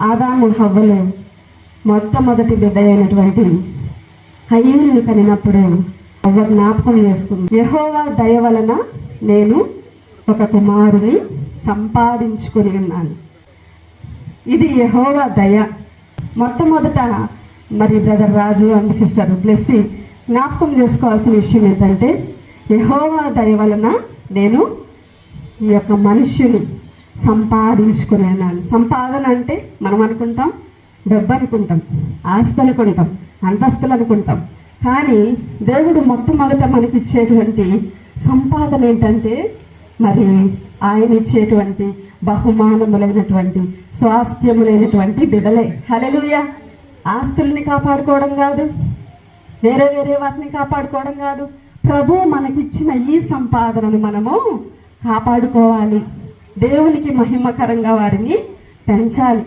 ఆదాము హవ్వలు మొట్టమొదటి బిడ్డ అయినటువంటి కయీనుని కనినప్పుడు అవ్వ జ్ఞాపకం చేసుకుంది, యెహోవా దయ వలన నేను ఒక కుమారుని సంపాదించుకొని ఉన్నాను. ఇది యెహోవా దయ. మొట్టమొదట మరి brother Raju and sister Blessy జ్ఞాపకం చేసుకోవాల్సిన విషయం ఏంటంటే, యెహోవా దయ వలన నేను ఈ యొక్క మనుష్యుని సంపాదించుకుని ఉన్నాను. సంపాదన అంటే మనం అనుకుంటాం డబ్బు అనుకుంటాం, ఆస్తులు అనుకుంటాం, అంతస్తులు అనుకుంటాం. కానీ దేవుడు మొట్టమొదట మనకి ఇచ్చేటువంటి సంపాదన ఏంటంటే మరి ఆయన ఇచ్చేటువంటి బహుమానములైనటువంటి స్వాస్థ్యములైనటువంటి బిడలే. హల్లెలూయా. ఆస్తుల్ని కాపాడుకోవడం కాదు, వేరే వేరే వాటిని కాపాడుకోవడం కాదు. ప్రభు మనకిచ్చిన ఈ సంపాదనను మనము కాపాడుకోవాలి, దేవునికి మహిమకరంగా వారిని పెంచాలి.